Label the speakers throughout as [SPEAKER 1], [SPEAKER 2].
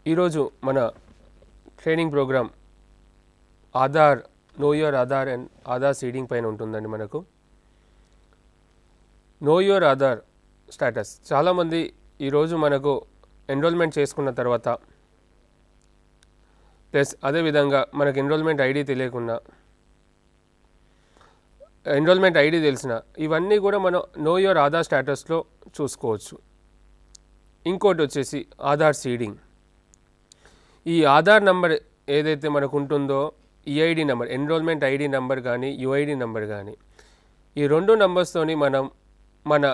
[SPEAKER 1] ఈరోజు మన training program Aadhaar know your Aadhaar and Aadhaar seeding పైన ఉంటుందండి. మనకు నో యువర్ ఆధార్ స్టేటస్ చాలామంది ఈరోజు మనకు ఎన్రోల్మెంట్ చేసుకున్న తర్వాత ప్లస్ అదేవిధంగా మనకు ఎన్రోల్మెంట్ ఐడి తెలియకుండా ఎన్రోల్మెంట్ ఐడి తెలిసిన ఇవన్నీ కూడా మనం నో యువర్ ఆధార్ స్టేటస్లో చూసుకోవచ్చు. ఇంకోటి వచ్చేసి ఆధార్ సీడింగ్. ఈ ఆధార్ నంబర్ ఏదైతే మనకు ఉంటుందో EID number, enrolment ID number కానీ యుఐడి నెంబర్ కానీ, ఈ రెండు నెంబర్స్తోని మనం మన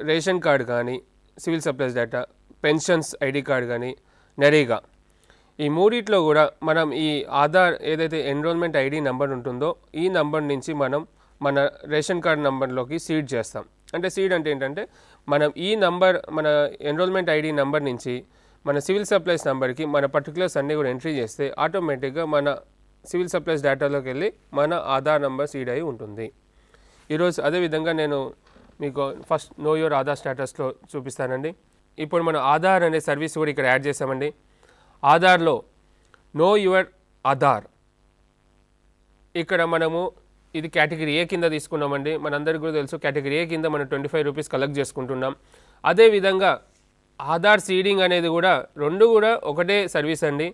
[SPEAKER 1] రేషన్ కార్డు కానీ, civil supplies data, pensions ID card కానీ, నరేగా ఈ మూడిట్లో కూడా మనం ఈ ఆధార్ ఏదైతే ఎన్రోల్మెంట్ ఐడి నెంబర్ ఉంటుందో ఈ నెంబర్ నుంచి మనం మన రేషన్ కార్డు నెంబర్లోకి సీడ్ చేస్తాం. అంటే సీడ్ అంటే ఏంటంటే మనం ఈ నంబర్ మన ఎన్రోల్మెంట్ ఐడి నెంబర్ నుంచి మన సివిల్ సప్లైస్ నెంబర్కి మన పర్టికులర్స్ అన్నీ కూడా ఎంట్రీ చేస్తే ఆటోమేటిక్గా మన సివిల్ సప్లైస్ డేటాలోకి వెళ్ళి మన ఆధార్ నెంబర్ సీడ్ అయి ఉంటుంది. ఈరోజు అదేవిధంగా నేను మీకు ఫస్ట్ నో యువర్ ఆధార్ స్టేటస్లో చూపిస్తానండి. ఇప్పుడు మనం ఆధార్ అనే సర్వీస్ కూడా ఇక్కడ యాడ్ చేసామండి. ఆధార్లో నో యువర్ ఆధార్ ఇక్కడ మనము ఇది కేటగిరీ ఏ కింద తీసుకున్నామండి. మనందరికీ కూడా తెలుసు కేటగిరీ ఏ కింద మనం 25 రూపీస్ కలెక్ట్ చేసుకుంటున్నాం. అదేవిధంగా ఆధార్ సీడింగ్ అనేది కూడా రెండు కూడా ఒకటే సర్వీస్ అండి.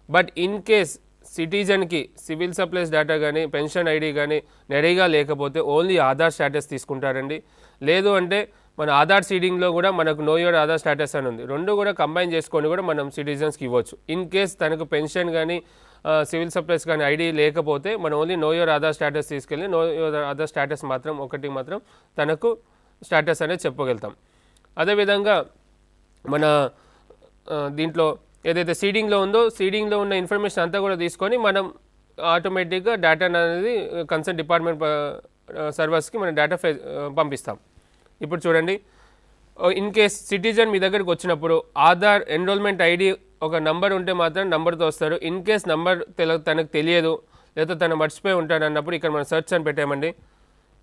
[SPEAKER 1] బట్ ఇన్ కేస్ సిటిజన్కి సివిల్ సప్లైస్ డేటా కానీ పెన్షన్ ఐడి కానీ నరేగా లేకపోతే ఓన్లీ ఆధార్ స్టేటస్ తీసుకుంటారండి. లేదు అంటే మన ఆధార్ సీడింగ్లో కూడా మనకు నో యువర్ ఆధార్ స్టేటస్ అని ఉంది. రెండు కూడా కంబైన్ చేసుకొని కూడా మనం సిటిజన్స్కి ఇవ్వచ్చు. ఇన్ కేస్ తనకు పెన్షన్ కానీ సివిల్ సప్లైస్ కానీ ఐడి లేకపోతే మనం only know your Aadhaar status తీసుకెళ్ళి నో యువర్ ఆధార్ స్టేటస్ మాత్రం ఒకటి మాత్రం తనకు స్టేటస్ అనేది చెప్పగలుగుతాం. అదేవిధంగా మన దీంట్లో ఏదైతే సీడింగ్లో ఉందో సీడింగ్లో ఉన్న ఇన్ఫర్మేషన్ అంతా కూడా తీసుకొని మనం ఆటోమేటిక్గా డేటా అనేది కన్సర్న్ డిపార్ట్మెంట్ సర్వర్స్కి మనం డేటా పంపిస్తాం. ఇప్పుడు చూడండి, ఇన్ కేస్ సిటిజన్ మీ దగ్గరికి వచ్చినప్పుడు ఆధార్ ఎన్రోల్మెంట్ ఐడి ఒక నంబర్ ఉంటే మాత్రం నంబర్తో వస్తారు. ఇన్ కేస్ నంబర్ తనకు తెలియదు లేదా తను మర్చిపోయి ఉంటాడు అన్నప్పుడు ఇక్కడ మనం సెర్చ్ అని పెట్టామండి.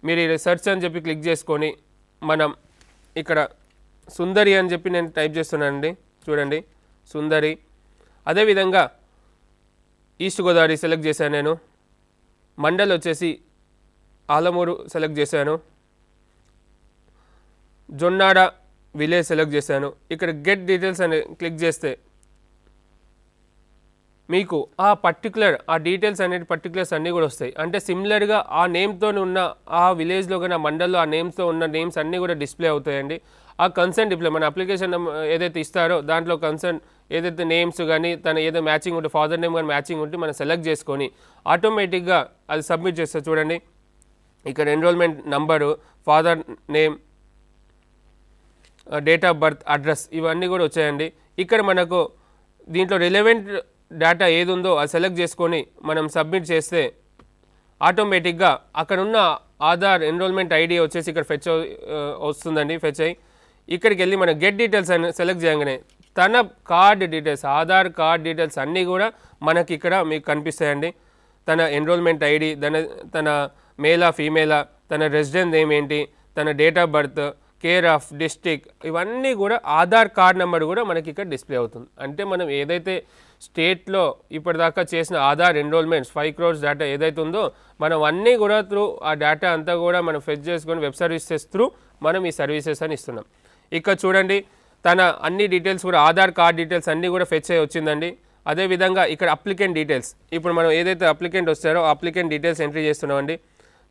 [SPEAKER 1] మీరు ఈ సెర్చ్ అని చెప్పి క్లిక్ చేసుకొని మనం ఇక్కడ సుందరి అని చెప్పి నేను టైప్ చేస్తున్నానండి. చూడండి సుందరి. అదేవిధంగా ఈస్ట్ గోదావరి సెలెక్ట్ చేశాను నేను. మండల్ వచ్చేసి ఆలమూరు సెలెక్ట్ చేశాను. జొన్నాడ విలేజ్ సెలెక్ట్ చేశాను. ఇక్కడ గెట్ డీటెయిల్స్ అని క్లిక్ చేస్తే మీకు ఆ పర్టికులర్ ఆ డీటెయిల్స్ అనేది పర్టికులర్స్ అన్నీ కూడా వస్తాయి. అంటే సిమిలర్గా ఆ నేమ్తో ఉన్న ఆ విలేజ్లో కానీ ఆ మండల్లో ఆ నేమ్స్తో ఉన్న నేమ్స్ అన్నీ కూడా డిస్ప్లే అవుతాయండి. ఆ కన్సర్న్ డిస్ప్లే మన అప్లికేషన్ ఏదైతే ఇస్తారో దాంట్లో కన్సర్న్ ఏదైతే నేమ్స్ కానీ తన ఏదో మ్యాచింగ్ ఉంటే ఫాదర్ నేమ్ కానీ మ్యాచింగ్ ఉంటే మనం సెలెక్ట్ చేసుకొని ఆటోమేటిక్గా అది సబ్మిట్ చేస్తారు. చూడండి ఇక్కడ enrolment number, father name, date of birth, address ఇవన్నీ కూడా వచ్చాయండి. ఇక్కడ మనకు దీంట్లో రిలవెంట్ డేటా ఏది ఉందో అది సెలెక్ట్ చేసుకొని మనం సబ్మిట్ చేస్తే ఆటోమేటిక్గా అక్కడ ఉన్న ఆధార్ ఎన్రోల్మెంట్ ఐడి వచ్చేసి ఇక్కడ ఫెచ్ వస్తుందండి. ఫెచ్ అయ్యి ఇక్కడికి వెళ్ళి మనం గెట్ డీటెయిల్స్ అని సెలెక్ట్ చేయగానే తన card details, Aadhaar card details అన్నీ కూడా మనకి ఇక్కడ మీకు కనిపిస్తాయండి. తన ఎన్రోల్మెంట్ ఐడి, తన మేలా ఫీమేలా, తన రెసిడెన్స్ నేమ్ ఏంటి, తన date of birth, care of, district ఇవన్నీ కూడా ఆధార్ కార్డ్ నెంబర్ కూడా మనకి ఇక్కడ డిస్ప్లే అవుతుంది. అంటే మనం ఏదైతే స్టేట్లో ఇప్పటిదాకా చేసిన ఆధార్ ఎన్రోల్మెంట్స్ 5 crores డేటా ఏదైతే ఉందో మనం అన్నీ కూడా త్రూ ఆ డేటా అంతా కూడా మనం ఫెచ్ చేసుకొని వెబ్ సర్వీసెస్ త్రూ మనం ఈ సర్వీసెస్ అని ఇస్తున్నాం. ఇక్కడ చూడండి తన అన్ని డీటెయిల్స్ కూడా ఆధార్ కార్డ్ డీటెయిల్స్ అన్నీ కూడా ఫెచ్ అయ్యి వచ్చిందండి. అదేవిధంగా ఇక్కడ అప్లికెంట్ డీటెయిల్స్, ఇప్పుడు మనం ఏదైతే అప్లికెంట్ వస్తారో అప్లికెంట్ డీటెయిల్స్ ఎంట్రీ చేస్తున్నామండి.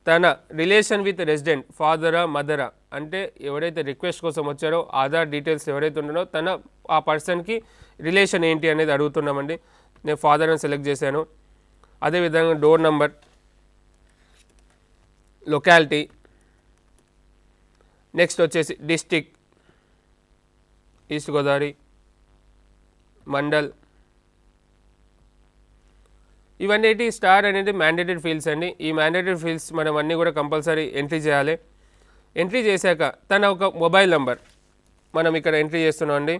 [SPEAKER 1] తన రిలేషన్ విత్ రెసిడెంట్, ఫాదరా మదరా, అంటే ఎవరైతే రిక్వెస్ట్ కోసం వచ్చారో ఆధార్ డీటెయిల్స్ ఎవరైతే ఉన్నారో తన ఆ పర్సన్కి రిలేషన్ ఏంటి అనేది అడుగుతున్నామండి. నేను ఫాదర్ అని సెలెక్ట్ చేశాను. అదేవిధంగా డోర్ నంబర్, లొకాలిటీ, నెక్స్ట్ వచ్చేసి డిస్ట్రిక్ట్ ఈస్ట్ గోదావరి, మండల్, ఇవన్నీ స్టార్ అనేది మ్యాండేటెడ్ ఫీల్డ్స్ అండి. ఈ మ్యాండేటెడ్ ఫీల్డ్స్ మనం అన్నీ కూడా కంపల్సరీ ఎంట్రీ చేయాలి. ఎంట్రీ చేశాక తన ఒక మొబైల్ నంబర్ మనం ఇక్కడ ఎంట్రీ చేస్తున్నాం అండి.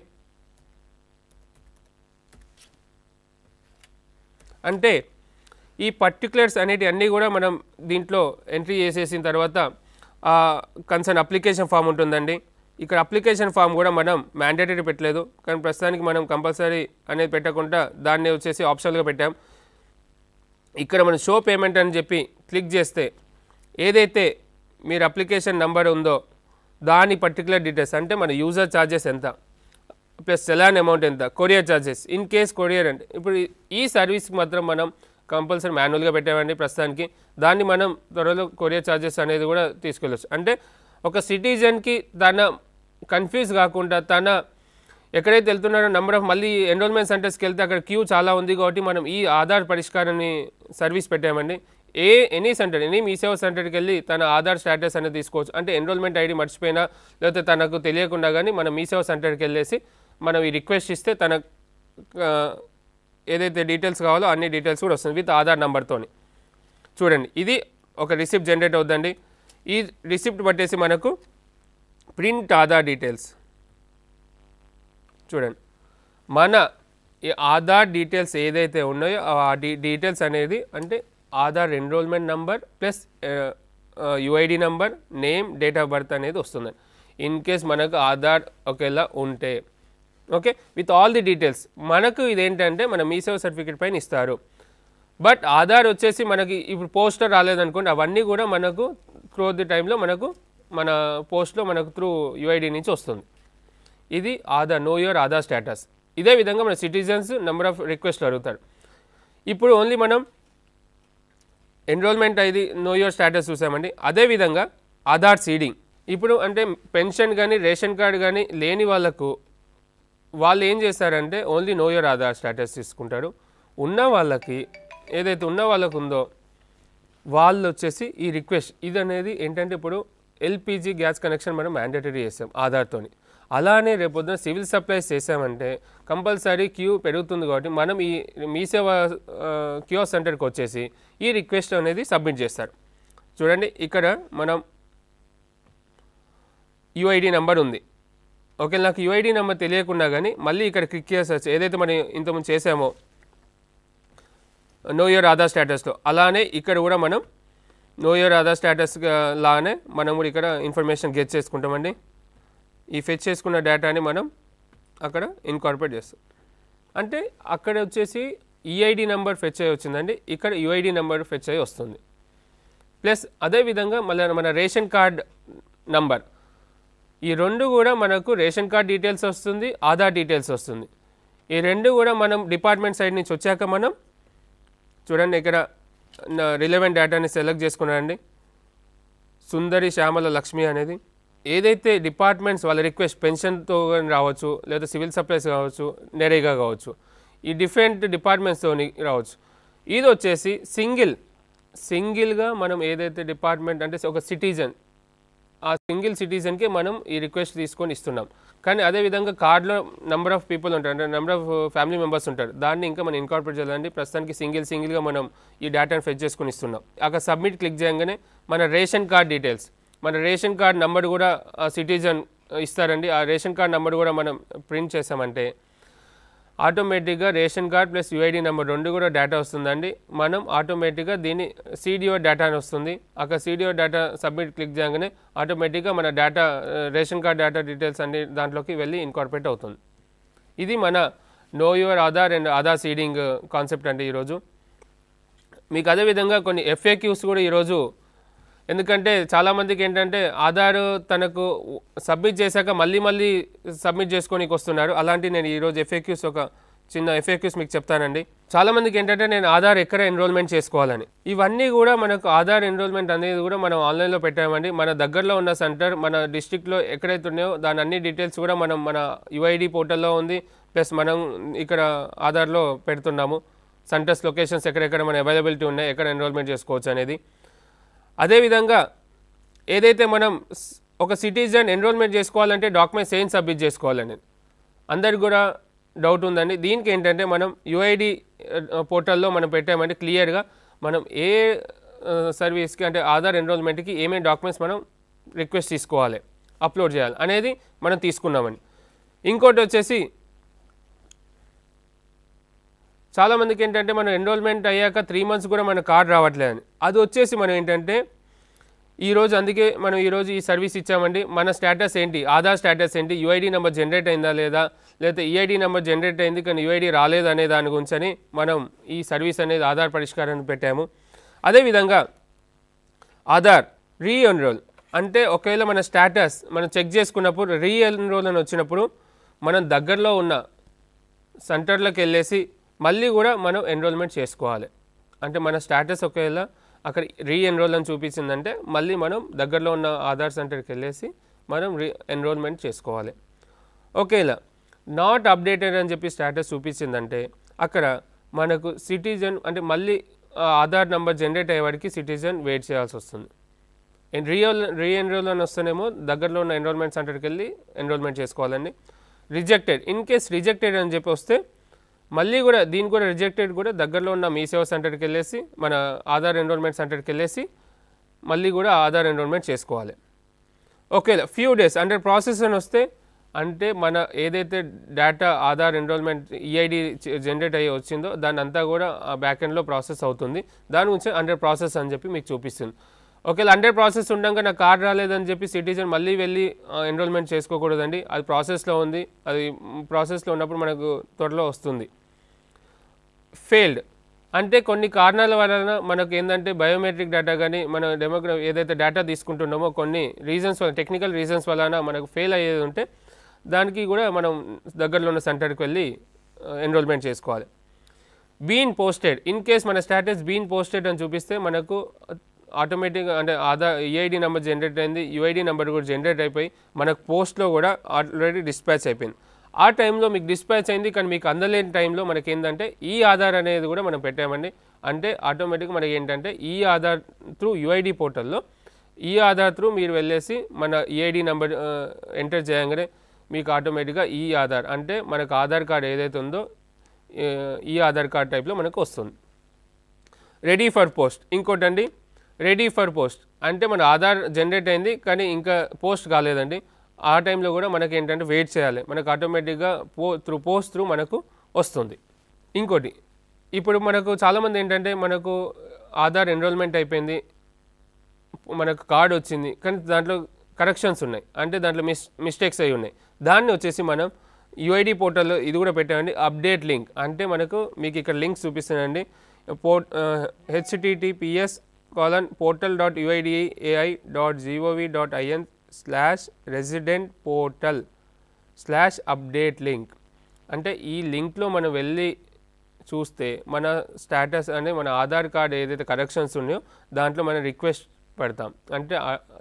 [SPEAKER 1] అంటే ఈ పర్టికులర్స్ అనేటి అన్నీ కూడా మనం దీంట్లో ఎంట్రీ చేసేసిన తర్వాత కన్సర్న్ అప్లికేషన్ ఫామ్ ఉంటుందండి. ఇక్కడ అప్లికేషన్ ఫామ్ కూడా మనం మ్యాండేటరీ పెట్టలేదు, కానీ ప్రస్తుతానికి మనం కంపల్సరీ అనేది పెట్టకుండా దాన్ని వచ్చేసి ఆప్షనల్గా పెట్టాం. ఇక్కడ మనం షో పేమెంట్ అని చెప్పి క్లిక్ చేస్తే ఏదైతే మీరు అప్లికేషన్ నెంబర్ ఉందో దాని పర్టికులర్ డీటెయిల్స్, అంటే మన యూజర్ ఛార్జెస్ ఎంత ప్లస్ చలాన్ అమౌంట్ ఎంత, courier charges in case courier అంటే ఇప్పుడు ఈ సర్వీస్కి మాత్రం మనం కంపల్సరీ మాన్యువల్గా పెట్టామండి ప్రస్తుతానికి. దాన్ని మనం త్వరలో కొరియర్ ఛార్జెస్ అనేది కూడా తీసుకెళ్ళచ్చు. అంటే ఒక సిటిజన్కి తన కన్ఫ్యూజ్ కాకుండా తన ఎక్కడైతే వెళ్తున్నారో నెంబర్ ఆఫ్ మళ్ళీ ఎన్రోల్మెంట్ సెంటర్స్కి వెళ్తే అక్కడ క్యూ చాలా ఉంది కాబట్టి మనం ఈ ఆధార్ పరిష్కారాన్ని సర్వీస్ పెట్టామండి. ఎనీ సెంటర్, ఎనీ మీ సేవ సెంటర్కి వెళ్ళి తన ఆధార్ స్టేటస్ అనేది తీసుకోవచ్చు. అంటే ఎన్రోల్మెంట్ ఐడి మర్చిపోయినా లేకపోతే తనకు తెలియకుండా కానీ మనం మీ సేవ సెంటర్కి వెళ్ళేసి మనం ఈ రిక్వెస్ట్ ఇస్తే తన ఏదైతే డీటెయిల్స్ కావాలో అన్ని డీటెయిల్స్ కూడా వస్తుంది విత్ ఆధార్ నెంబర్తోని. చూడండి, ఇది ఒక రిసిప్ట్ జనరేట్ అవుతుందండి. ఈ రిసిప్ట్ పట్టేసి మనకు ప్రింట్ ఆధార్ డీటెయిల్స్ చూడండి, మన ఈ ఆధార్ డీటెయిల్స్ ఏదైతే ఉన్నాయో ఆ డీటెయిల్స్ అనేది అంటే Aadhaar enrolment number plus UID number, name, date of birth అనేది వస్తుందండి. ఇన్ కేస్ మనకు ఆధార్ ఒకేలా ఉంటే okay with all the details మనకు ఇదేంటంటే మన మీ సేవ సర్టిఫికేట్ పైన ఇస్తారు. బట్ ఆధార్ వచ్చేసి మనకి ఇప్పుడు పోస్టర్ రాలేదనుకోండి, అవన్నీ కూడా మనకు త్రూ ది టైంలో మనకు మన పోస్ట్లో మనకు త్రూ యుఐడి నుంచి వస్తుంది. ఇది Aadhaar, know your Aadhaar status. ఇదే విధంగా మన సిటిజన్స్ నెంబర్ ఆఫ్ రిక్వెస్ట్లు అడుగుతారు. ఇప్పుడు ఓన్లీ మనం enrolment ID know your status చూసామండి. అదేవిధంగా ఆధార్ సీడింగ్, ఇప్పుడు అంటే పెన్షన్ కానీ రేషన్ కార్డు కానీ లేని వాళ్ళకు వాళ్ళు ఏం చేస్తారంటే only know your Aadhaar status తీసుకుంటారు. ఉన్న వాళ్ళకి ఏదైతే ఉన్న వాళ్ళకు ఉందో వాళ్ళు వచ్చేసి ఈ రిక్వెస్ట్ ఇది అనేది ఏంటంటే ఇప్పుడు ఎల్పిజి గ్యాస్ కనెక్షన్ మనం మ్యాండేటరీ చేస్తాం ఆధార్తోని. అలానే రేపొద్దున సివిల్ సప్లైస్ చేసామంటే కంపల్సరీ క్యూ పెరుగుతుంది కాబట్టి మనం ఈ మీ సేవ క్యూఆర్ సెంటర్కి వచ్చేసి ఈ రిక్వెస్ట్ అనేది సబ్మిట్ చేస్తారు. చూడండి, ఇక్కడ మనం యుఐడి నెంబర్ ఉంది. ఓకే, నాకు యుఐడి నెంబర్ తెలియకుండా కానీ మళ్ళీ ఇక్కడ క్లిక్ చేసేసి ఏదైతే మనం ఇంతకుముందు చేసామో నో యువర్ ఆధార్ స్టేటస్లో అలానే ఇక్కడ కూడా మనం నో యువర్ ఆధార్ స్టేటస్ లానే మనం కూడా ఇక్కడ ఇన్ఫర్మేషన్ గెట్ చేసుకుంటామండి. ఈ ఫెచ్ చేసుకున్న డేటాని మనం అక్కడ ఇన్కార్పొరేట్ చేస్తాం. అంటే అక్కడ వచ్చేసి ఈఐడి నెంబర్ ఫెచ్ అయ్యి వచ్చిందండి, ఇక్కడ యుఐడి నెంబర్ ఫెచ్ అయ్యి వస్తుంది. ప్లస్ అదేవిధంగా మళ్ళీ మన రేషన్ కార్డ్ నంబర్, ఈ రెండు కూడా మనకు రేషన్ కార్డ్ డీటెయిల్స్ వస్తుంది, ఆధార్ డీటెయిల్స్ వస్తుంది. ఈ రెండు కూడా మనం డిపార్ట్మెంట్ సైడ్ నుంచి వచ్చాక మనం చూడండి ఇక్కడ రిలవెంట్ డేటాని సెలెక్ట్ చేసుకున్నారండి. సుందరి శ్యామల లక్ష్మి అనేది ఏదైతే డిపార్ట్మెంట్స్ వాళ్ళ రిక్వెస్ట్ పెన్షన్తో రావచ్చు, లేదా సివిల్ సప్లైస్ కావచ్చు, నెరేగా కావచ్చు, ఈ డిఫరెంట్ డిపార్ట్మెంట్స్తోని రావచ్చు. ఇది వచ్చేసి సింగిల్గా మనం ఏదైతే డిపార్ట్మెంట్ అంటే ఒక సిటిజన్, ఆ సింగిల్ సిటిజన్కే మనం ఈ రిక్వెస్ట్ తీసుకొని ఇస్తున్నాం. కానీ అదేవిధంగా కార్డులో నెంబర్ ఆఫ్ పీపుల్ ఉంటారు, అంటే నెంబర్ ఆఫ్ ఫ్యామిలీ మెంబర్స్ ఉంటారు, దాన్ని ఇంకా మనం ఇన్కార్పొరేట్ చేయాలండి. ప్రస్తుతానికి సింగిల్గా మనం ఈ డేటాను ఫెచ్ చేసుకొని ఇస్తున్నాం. అక్కడ సబ్మిట్ క్లిక్ చేయగానే మన రేషన్ కార్డ్ డీటెయిల్స్, మన రేషన్ కార్డ్ నెంబర్ కూడా సిటిజన్ ఇస్తారండి. ఆ రేషన్ కార్డ్ నెంబర్ కూడా మనం ప్రింట్ చేసామంటే ఆటోమేటిక్గా ration card plus UID number రెండు కూడా డేటా వస్తుందండి. మనం ఆటోమేటిక్గా దీన్ని సిడిఓ డేటా అని వస్తుంది. అక్కడ సిడిఓ డేటా సబ్మిట్ క్లిక్ చేయగానే ఆటోమేటిక్గా మన data ration card data details అన్ని దాంట్లోకి వెళ్ళి ఇన్కార్పొరేట్ అవుతుంది. ఇది మన know your Aadhaar and Aadhaar seeding concept అండి ఈరోజు. మీకు అదేవిధంగా కొన్ని ఎఫ్ఏక్యూస్ కూడా ఈరోజు, ఎందుకంటే చాలామందికి ఏంటంటే ఆధార్ తనకు సబ్మిట్ చేశాక మళ్ళీ సబ్మిట్ చేసుకోనికి వస్తున్నారు. అలాంటి నేను ఈరోజు ఎఫ్ఏక్యూస్ ఒక చిన్న ఎఫ్ఏక్యూస్ మీకు చెప్తానండి. చాలామందికి ఏంటంటే నేను ఆధార్ ఎక్కడ ఎన్రోల్మెంట్ చేసుకోవాలని, ఇవన్నీ కూడా మనకు ఆధార్ ఎన్రోల్మెంట్ అనేది కూడా మనం ఆన్లైన్లో పెట్టామండి. మన దగ్గరలో ఉన్న సెంటర్ మన డిస్ట్రిక్ట్లో ఎక్కడైతే ఉన్నాయో దాని అన్ని డీటెయిల్స్ కూడా మనం మన యుఐడి పోర్టల్లో ఉంది. ప్లస్ మనం ఇక్కడ ఆధార్లో పెడుతున్నాము సెంటర్స్ లొకేషన్స్ ఎక్కడెక్కడ మన అవైలబిలిటీ ఉన్నాయి, ఎక్కడ ఎన్రోల్మెంట్ చేసుకోవచ్చు అనేది. అదేవిధంగా ఏదైతే మనం ఒక సిటిజన్ ఎన్రోల్మెంట్ చేసుకోవాలంటే డాక్యుమెంట్స్ ఏం సబ్మిట్ చేసుకోవాలని అందరికి కూడా డౌట్ ఉందండి. దీనికి ఏంటంటే మనం యుఐడి పోర్టల్లో మనం పెట్టామంటే క్లియర్గా మనం ఏ సర్వీస్కి అంటే ఆధార్ ఎన్రోల్మెంట్కి ఏమేమి డాక్యుమెంట్స్ మనం రిక్వెస్ట్ తీసుకోవాలి, అప్లోడ్ చేయాలి అనేది మనం తీసుకున్నామండి. ఇంకోటి వచ్చేసి చాలామందికి ఏంటంటే మనం ఎన్రోల్మెంట్ అయ్యాక 3 months కూడా మన కార్డ్ రావట్లేదని, అది వచ్చేసి మనం ఏంటంటే ఈరోజు అందుకే మనం ఈరోజు ఈ సర్వీస్ ఇచ్చామండి. మన స్టేటస్ ఏంటి, ఆధార్ స్టేటస్ ఏంటి, యూఐడి నెంబర్ జనరేట్ అయిందా లేదా, లేకపోతే ఈఐడి నెంబర్ జనరేట్ అయింది కానీ యూఐడి రాలేదు అనే దాని గురించి మనం ఈ సర్వీస్ అనేది ఆధార్ పరిష్కారాన్ని పెట్టాము. అదేవిధంగా ఆధార్ రీఎన్రోల్ అంటే ఒకవేళ మన స్టేటస్ మనం చెక్ చేసుకున్నప్పుడు రీఎన్రోల్ అని వచ్చినప్పుడు మనం దగ్గరలో ఉన్న సెంటర్లకు వెళ్ళేసి మళ్ళీ కూడా మనం ఎన్రోల్మెంట్ చేసుకోవాలి. అంటే మన స్టేటస్ ఒకవేళ అక్కడ రీఎన్రోల్ అని చూపించిందంటే మళ్ళీ మనం దగ్గరలో ఉన్న ఆధార్ సెంటర్కి వెళ్ళేసి మనం ఎన్రోల్మెంట్ చేసుకోవాలి. ఒకవేళ నాట్ అప్డేటెడ్ అని చెప్పి స్టేటస్ చూపించిందంటే అక్కడ మనకు సిటిజన్ అంటే మళ్ళీ ఆధార్ నెంబర్ జనరేట్ అయ్యేవాడికి సిటిజన్ వెయిట్ చేయాల్సి వస్తుంది. రీఎన్రోల్ అని వస్తేనేమో దగ్గరలో ఉన్న ఎన్రోల్మెంట్ సెంటర్కి వెళ్ళి ఎన్రోల్మెంట్ చేసుకోవాలండి. రిజెక్టెడ్ ఇన్ కేస్ రిజెక్టెడ్ అని చెప్పి వస్తే మళ్ళీ కూడా దీన్ని కూడా రిజెక్టెడ్ కూడా దగ్గరలో ఉన్న మీ సేవా సెంటర్కి వెళ్ళేసి మన ఆధార్ ఎన్రోల్మెంట్ సెంటర్కి వెళ్ళేసి మళ్ళీ కూడా ఆధార్ ఎన్రోల్మెంట్ చేసుకోవాలి. ఓకే, ఫ్యూ డేస్ అంటే ప్రాసెస్ అని వస్తే అంటే మన ఏదైతే data Aadhaar enrolment EID generate అయ్యి వచ్చిందో దాన్ని అంతా కూడా బ్యాక్ ఎండ్లో ప్రాసెస్ అవుతుంది. దాని గురించి అండర్ ప్రాసెస్ అని చెప్పి మీకు చూపిస్తుంది. ఒకవేళ అండర్ ప్రాసెస్ ఉండగా నాకు కార్డ్ రాలేదని చెప్పి సిటిజన్ మళ్ళీ వెళ్ళి ఎన్రోల్మెంట్ చేసుకోకూడదండి. అది ప్రాసెస్లో ఉంది, అది ప్రాసెస్లో ఉన్నప్పుడు మనకు త్వరలో వస్తుంది. ఫెయిల్డ్ అంటే కొన్ని కారణాల వలన మనకు ఏంటంటే బయోమెట్రిక్ డేటా కానీ మన ఏదైతే డేటా తీసుకుంటున్నామో కొన్ని రీజన్స్ వల్ల టెక్నికల్ రీజన్స్ వలన మనకు ఫెయిల్ అయ్యేది ఉంటే దానికి కూడా మనం దగ్గరలో ఉన్న సెంటర్కి వెళ్ళి ఎన్రోల్మెంట్ చేసుకోవాలి. బీన్ పోస్టెడ్ ఇన్ కేస్ మన స్టేటస్ బీన్ పోస్టెడ్ అని చూపిస్తే మనకు ఆటోమేటిక్గా అంటే ఆధార్ ఈఐడి నెంబర్ జనరేట్ అయింది, యూఐడి నెంబర్ కూడా జనరేట్ అయిపోయి మనకు పోస్ట్లో కూడా ఆల్రెడీ డిస్పాచ్ అయిపోయింది. ఆ టైంలో మీకు డిస్పాచ్ అయింది కానీ మీకు అందలేని టైంలో మనకి ఏంటంటే ఈ ఆధార్ అనేది కూడా మనం పెట్టామండి. అంటే ఆటోమేటిక్గా మనకి ఏంటంటే ఈ ఆధార్ త్రూ యూఐడి పోర్టల్లో ఈ ఆధార్ త్రూ మీరు వెళ్ళేసి మన ఈఐడి నెంబర్ ఎంటర్ చేయగానే మీకు ఆటోమేటిక్గా ఈ ఆధార్ అంటే మనకు ఆధార్ కార్డ్ ఏదైతే ఉందో ఈ ఆధార్ కార్డ్ టైప్లో మనకు వస్తుంది. రెడీ ఫర్ పోస్ట్ ఇంకోటండి, రెడీ ఫర్ పోస్ట్ అంటే మన ఆధార్ జనరేట్ అయింది కానీ ఇంకా పోస్ట్ కాలేదండి. ఆ టైంలో కూడా మనకి ఏంటంటే వెయిట్ చేయాలి, మనకు ఆటోమేటిక్గా పోస్ట్ త్రూ మనకు వస్తుంది. ఇంకోటి ఇప్పుడు మనకు చాలామంది ఏంటంటే మనకు ఆధార్ ఎన్రోల్మెంట్ అయిపోయింది, మనకు కార్డ్ వచ్చింది కానీ దాంట్లో కరెక్షన్స్ ఉన్నాయి అంటే దాంట్లో మిస్టేక్స్ అయి ఉన్నాయి. దాన్ని వచ్చేసి మనం యూఐడి పోర్టల్లో ఇది కూడా పెట్టామండి, అప్డేట్ లింక్ అంటే మనకు మీకు ఇక్కడ లింక్స్ చూపిస్తున్నాయండి. https://portal.uida.gov.in/resident-portal/update link అంటే ఈ లింక్లో మనం వెళ్ళి చూస్తే మన స్టేటస్ అంటే మన ఆధార్ కార్డ్ ఏదైతే కరెక్షన్స్ ఉన్నాయో దాంట్లో మనం రిక్వెస్ట్ పెడతాం. అంటే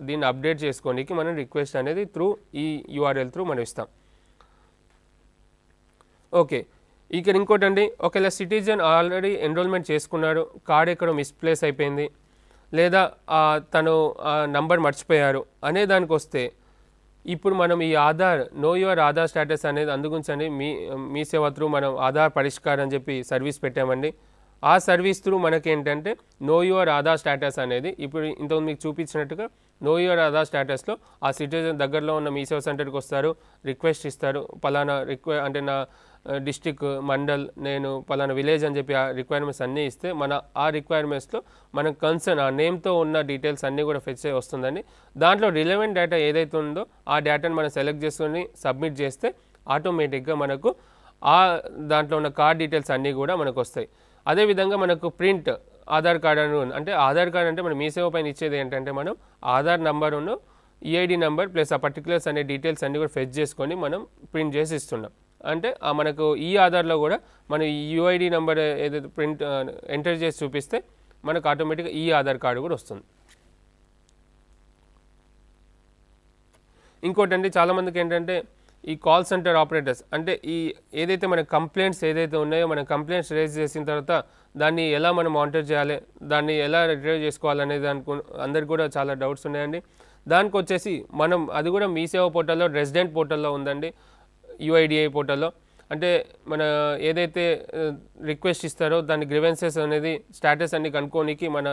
[SPEAKER 1] దీన్ని అప్డేట్ చేసుకోనికి మనం రిక్వెస్ట్ అనేది త్రూ ఈ యూఆర్ఎల్ త్రూ మనం ఇస్తాం. ఓకే, ఇక్కడ ఇంకోటండి, ఒకవేళ సిటిజన్ ఆల్రెడీ ఎన్రోల్మెంట్ చేసుకున్నాడు, కార్డ్ ఎక్కడో మిస్ప్లేస్ అయిపోయింది లేదా తను నంబర్ మర్చిపోయారు అనే దానికి వస్తే ఇప్పుడు మనం ఈ Aadhaar know your Aadhaar status అనేది అందుగురించి మీ సేవ త్రూ మనం ఆధార్ పరిష్కారం అని చెప్పి సర్వీస్ పెట్టామండి. ఆ సర్వీస్ త్రూ మనకి ఏంటంటే నో యువర్ ఆధార్ స్టేటస్ అనేది ఇప్పుడు ఇంతకుముందు మీకు చూపించినట్టుగా నో యువర్ ఆధార్ స్టేటస్లో ఆ సిటిజన్ దగ్గరలో ఉన్న మీ సేవ సెంటర్కి వస్తారు, రిక్వెస్ట్ ఇస్తారు, పలానా అంటే నా డిస్టిక్ మండల్ నేను పలానా విలేజ్ అని చెప్పి ఆ రిక్వైర్మెంట్స్ అన్నీ ఇస్తే మన ఆ రిక్వైర్మెంట్స్లో మనం కన్సర్న్ ఆ నేమ్తో ఉన్న డీటెయిల్స్ అన్నీ కూడా ఫెచ్ అయ్యి వస్తుందండి. దాంట్లో రిలవెంట్ డేటా ఏదైతే ఉందో ఆ డేటాను మనం సెలెక్ట్ చేసుకొని సబ్మిట్ చేస్తే ఆటోమేటిక్గా మనకు ఆ దాంట్లో ఉన్న కార్డ్ డీటెయిల్స్ అన్నీ కూడా మనకు వస్తాయి. అదేవిధంగా మనకు ప్రింట్ ఆధార్ కార్డ్ అని అంటే ఆధార్ కార్డ్ అంటే మనం మీ సేవ పైన ఇచ్చేది ఏంటంటే మనం ఆధార్ నెంబరును ఈఐడి నెంబర్ ప్లస్ ఆ పర్టికులర్స్ అనే డీటెయిల్స్ అన్నీ కూడా ఫెచ్ చేసుకొని మనం ప్రింట్ చేసి ఇస్తున్నాం. అంటే మనకు ఈ ఆధార్లో కూడా మన యూఐడి నెంబర్ ఏదైతే ప్రింట్ ఎంటర్ చేసి చూపిస్తే మనకు ఆటోమేటిక్గా ఈ ఆధార్ కార్డు కూడా వస్తుంది. ఇంకోటండి, చాలామందికి ఏంటంటే ఈ కాల్ సెంటర్ ఆపరేటర్స్ అంటే ఈ ఏదైతే మన కంప్లైంట్స్ ఏదైతే ఉన్నాయో మనం కంప్లైంట్స్ రేజ్ చేసిన తర్వాత దాన్ని ఎలా మనం మానిటర్ చేయాలి, దాన్ని ఎలా రిట్రీవ్ చేసుకోవాలనే దానికి అందరికి కూడా చాలా డౌట్స్ ఉన్నాయండి. దానికి వచ్చేసి మనం అది కూడా మీ సేవ పోర్టల్లో రెసిడెంట్ పోర్టల్లో ఉందండి, యూఐడిఐ పోర్టల్లో. అంటే మన ఏదైతే రిక్వెస్ట్ ఇస్తారో దాని గ్రీవెన్సెస్ అనేది స్టేటస్ అన్ని కనుక్కోనికి మన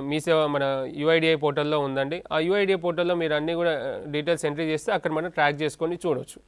[SPEAKER 1] మీ సేవ మన యూఐడిఐ పోర్టల్లో ఉందండి. ఆ యూఐడిఐ పోర్టల్లో మీరు అన్నీ కూడా డీటెయిల్స్ ఎంట్రీ చేస్తే అక్కడ మనం ట్రాక్ చేసుకొని చూడవచ్చు.